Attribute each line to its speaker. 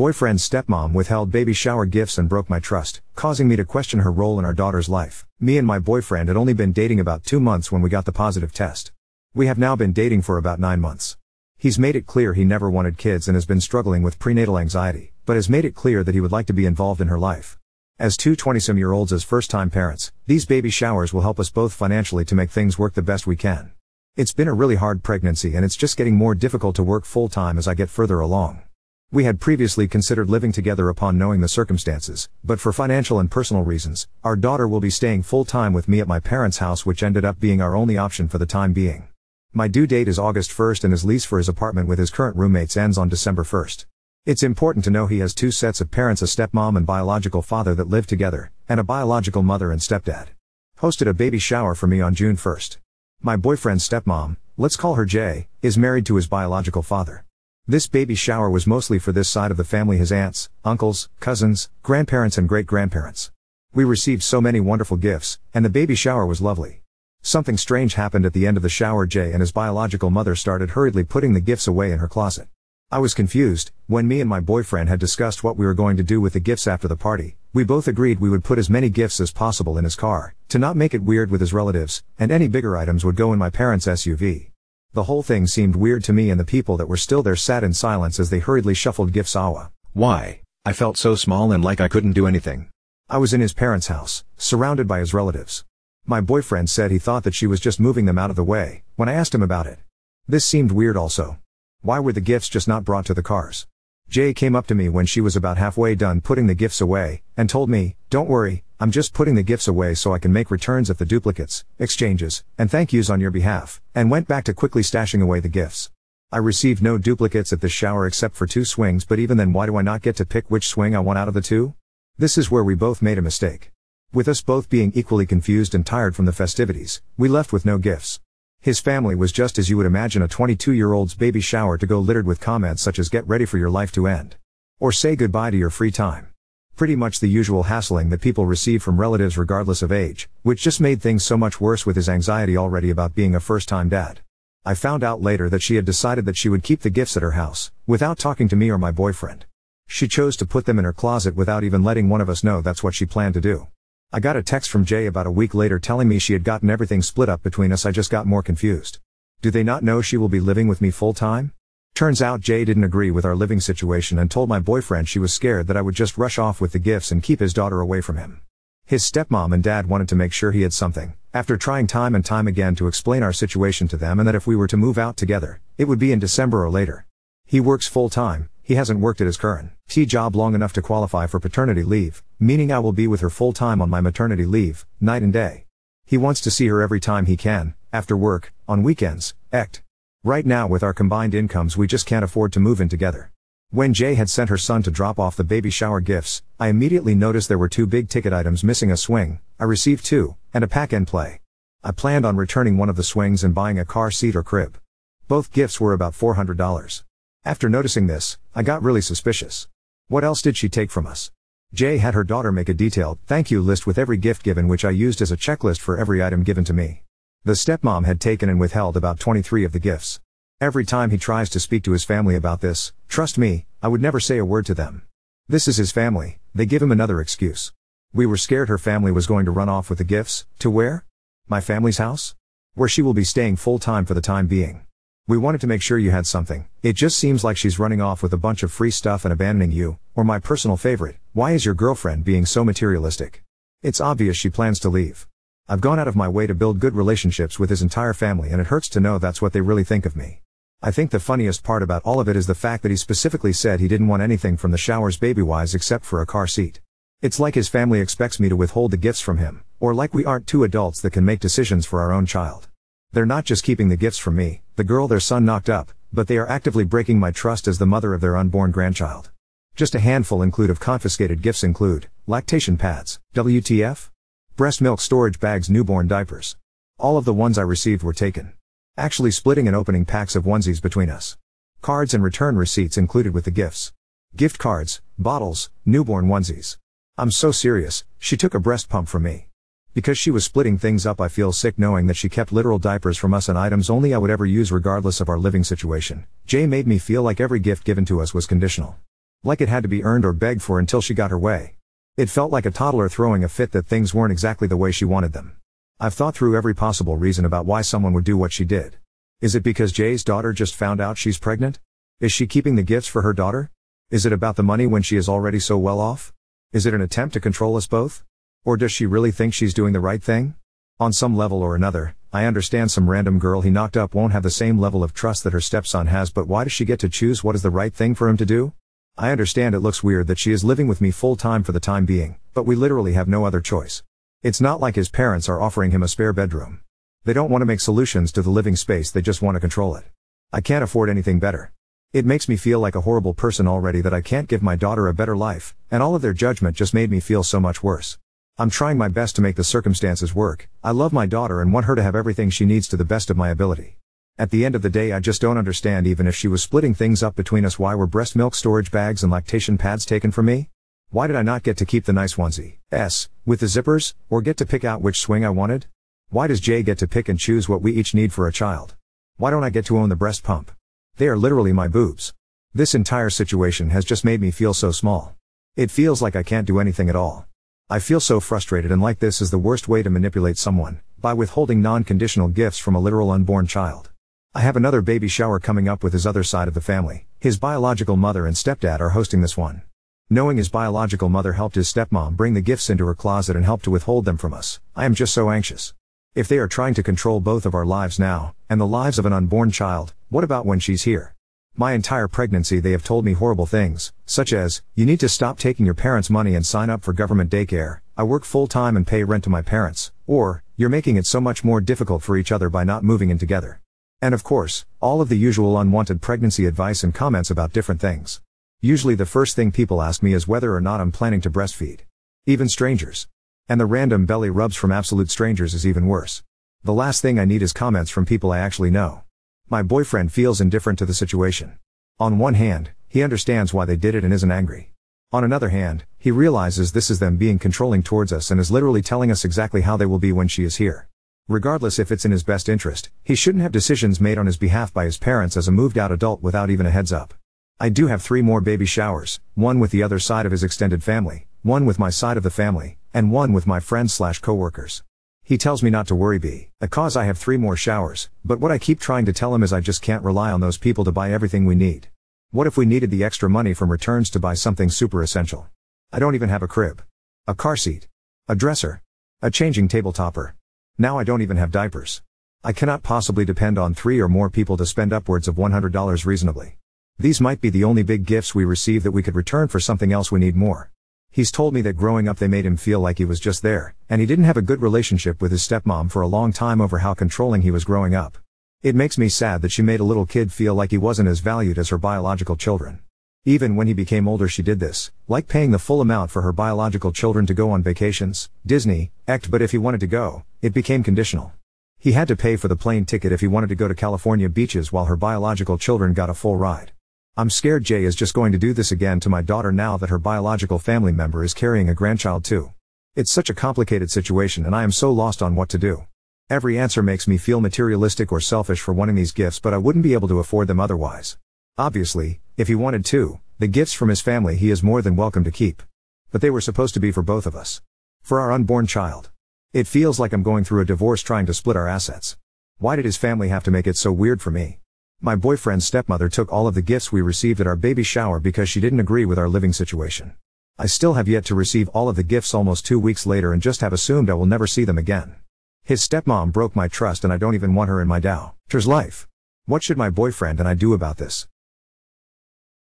Speaker 1: Boyfriend's stepmom withheld baby shower gifts and broke my trust, causing me to question her role in our daughter's life. Me and my boyfriend had only been dating about 2 months when we got the positive test. We have now been dating for about 9 months. He's made it clear he never wanted kids and has been struggling with prenatal anxiety, but has made it clear that he would like to be involved in her life. As two 20-some-year-olds as first-time parents, these baby showers will help us both financially to make things work the best we can. It's been a really hard pregnancy and it's just getting more difficult to work full-time as I get further along. We had previously considered living together upon knowing the circumstances, but for financial and personal reasons, our daughter will be staying full-time with me at my parents' house, which ended up being our only option for the time being. My due date is August 1st and his lease for his apartment with his current roommates ends on December 1st. It's important to know he has 2 sets of parents, a stepmom and biological father that live together, and a biological mother and stepdad. Hosted a baby shower for me on June 1st. My boyfriend's stepmom, let's call her Jay, is married to his biological father. This baby shower was mostly for this side of the family, his aunts, uncles, cousins, grandparents and great-grandparents. We received so many wonderful gifts, and the baby shower was lovely. Something strange happened at the end of the shower. Jay and his biological mother started hurriedly putting the gifts away in her closet. I was confused. When me and my boyfriend had discussed what we were going to do with the gifts after the party, we both agreed we would put as many gifts as possible in his car, to not make it weird with his relatives, and any bigger items would go in my parents' SUV. The whole thing seemed weird to me, and the people that were still there sat in silence as they hurriedly shuffled gifts. Why? I felt so small and like I couldn't do anything. I was in his parents' house, surrounded by his relatives. My boyfriend said he thought that she was just moving them out of the way, when I asked him about it. This seemed weird also. Why were the gifts just not brought to the cars? Jay came up to me when she was about halfway done putting the gifts away, and told me, "Don't worry, I'm just putting the gifts away so I can make returns of the duplicates, exchanges, and thank yous on your behalf," and went back to quickly stashing away the gifts. I received no duplicates at this shower except for 2 swings, but even then, why do I not get to pick which swing I want out of the 2? This is where we both made a mistake. With us both being equally confused and tired from the festivities, we left with no gifts. His family was just as you would imagine a 22-year-old's baby shower to go, littered with comments such as "get ready for your life to end," or "say goodbye to your free time." Pretty much the usual hassling that people receive from relatives regardless of age, which just made things so much worse with his anxiety already about being a first-time dad. I found out later that she had decided that she would keep the gifts at her house, without talking to me or my boyfriend. She chose to put them in her closet without even letting one of us know that's what she planned to do. I got a text from Jay about a week later telling me she had gotten everything split up between us. I just got more confused. Do they not know she will be living with me full time? Turns out Jay didn't agree with our living situation and told my boyfriend she was scared that I would just rush off with the gifts and keep his daughter away from him. His stepmom and dad wanted to make sure he had something, after trying time and time again to explain our situation to them, and that if we were to move out together, it would be in December or later. He works full time. He hasn't worked at his current job long enough to qualify for paternity leave, meaning I will be with her full time on my maternity leave, night and day. He wants to see her every time he can, after work, on weekends, ect. Right now with our combined incomes we just can't afford to move in together. When Jay had sent her son to drop off the baby shower gifts, I immediately noticed there were 2 big ticket items missing: a swing, I received 2, and a pack and play. I planned on returning one of the swings and buying a car seat or crib. Both gifts were about $400. After noticing this, I got really suspicious. What else did she take from us? Jay had her daughter make a detailed thank you list with every gift given, which I used as a checklist for every item given to me. The stepmom had taken and withheld about 23 of the gifts. Every time he tries to speak to his family about this, trust me, I would never say a word to them. This is his family, they give him another excuse. We were scared her family was going to run off with the gifts. To where? My family's house? Where she will be staying full time for the time being. We wanted to make sure you had something. It just seems like she's running off with a bunch of free stuff and abandoning you, or my personal favorite, why is your girlfriend being so materialistic? It's obvious she plans to leave. I've gone out of my way to build good relationships with his entire family, and it hurts to know that's what they really think of me. I think the funniest part about all of it is the fact that he specifically said he didn't want anything from the showers baby-wise except for a car seat. It's like his family expects me to withhold the gifts from him, or like we aren't 2 adults that can make decisions for our own child. They're not just keeping the gifts from me, the girl their son knocked up, but they are actively breaking my trust as the mother of their unborn grandchild. Just a handful of confiscated gifts include lactation pads, WTF? Breast milk storage bags, newborn diapers. All of the ones I received were taken. Actually splitting and opening packs of onesies between us. Cards and return receipts included with the gifts. Gift cards, bottles, newborn onesies. I'm so serious, she took a breast pump from me. Because she was splitting things up, I feel sick knowing that she kept literal diapers from us and items only I would ever use regardless of our living situation. Jay made me feel like every gift given to us was conditional. Like it had to be earned or begged for until she got her way. It felt like a toddler throwing a fit that things weren't exactly the way she wanted them. I've thought through every possible reason about why someone would do what she did. Is it because Jay's daughter just found out she's pregnant? Is she keeping the gifts for her daughter? Is it about the money when she is already so well off? Is it an attempt to control us both? Or does she really think she's doing the right thing? On some level or another, I understand some random girl he knocked up won't have the same level of trust that her stepson has, but why does she get to choose what is the right thing for him to do? I understand it looks weird that she is living with me full time for the time being, but we literally have no other choice. It's not like his parents are offering him a spare bedroom. They don't want to make solutions to the living space, they just want to control it. I can't afford anything better. It makes me feel like a horrible person already that I can't give my daughter a better life, and all of their judgment just made me feel so much worse. I'm trying my best to make the circumstances work. I love my daughter and want her to have everything she needs to the best of my ability. At the end of the day, I just don't understand, even if she was splitting things up between us, why were breast milk storage bags and lactation pads taken from me? Why did I not get to keep the nice onesie with the zippers, or get to pick out which swing I wanted? Why does Jay get to pick and choose what we each need for a child? Why don't I get to own the breast pump? They are literally my boobs. This entire situation has just made me feel so small. It feels like I can't do anything at all. I feel so frustrated, and like this is the worst way to manipulate someone, by withholding non-conditional gifts from a literal unborn child. I have another baby shower coming up with his other side of the family. His biological mother and stepdad are hosting this one. Knowing his biological mother helped his stepmom bring the gifts into her closet and helped to withhold them from us, I am just so anxious. If they are trying to control both of our lives now, and the lives of an unborn child, what about when she's here? My entire pregnancy they have told me horrible things, such as, you need to stop taking your parents' money and sign up for government daycare, I work full-time and pay rent to my parents, or, you're making it so much more difficult for each other by not moving in together. And of course, all of the usual unwanted pregnancy advice and comments about different things. Usually the first thing people ask me is whether or not I'm planning to breastfeed. Even strangers. And the random belly rubs from absolute strangers is even worse. The last thing I need is comments from people I actually know. My boyfriend feels indifferent to the situation. On one hand, he understands why they did it and isn't angry. On another hand, he realizes this is them being controlling towards us and is literally telling us exactly how they will be when she is here. Regardless if it's in his best interest, he shouldn't have decisions made on his behalf by his parents as a moved-out adult without even a heads up. I do have 3 more baby showers, one with the other side of his extended family, one with my side of the family, and one with my friends/coworkers. He tells me not to worry because I have 3 more showers, but what I keep trying to tell him is I just can't rely on those people to buy everything we need. What if we needed the extra money from returns to buy something super essential? I don't even have a crib, a car seat, a dresser, a changing table topper. Now I don't even have diapers. I cannot possibly depend on 3 or more people to spend upwards of $100 reasonably. These might be the only big gifts we receive that we could return for something else we need more. He's told me that growing up they made him feel like he was just there, and he didn't have a good relationship with his stepmom for a long time over how controlling he was growing up. It makes me sad that she made a little kid feel like he wasn't as valued as her biological children. Even when he became older she did this, like paying the full amount for her biological children to go on vacations, Disney, but if he wanted to go, it became conditional. He had to pay for the plane ticket if he wanted to go to California beaches while her biological children got a full ride. I'm scared Jay is just going to do this again to my daughter now that her biological family member is carrying a grandchild too. It's such a complicated situation and I am so lost on what to do. Every answer makes me feel materialistic or selfish for wanting these gifts, but I wouldn't be able to afford them otherwise. Obviously, if he wanted to, the gifts from his family he is more than welcome to keep. But they were supposed to be for both of us. For our unborn child. It feels like I'm going through a divorce trying to split our assets. Why did his family have to make it so weird for me? My boyfriend's stepmother took all of the gifts we received at our baby shower because she didn't agree with our living situation. I still have yet to receive all of the gifts almost 2 weeks later and just have assumed I will never see them again. His stepmom broke my trust and I don't even want her in my daughter's life. What should my boyfriend and I do about this?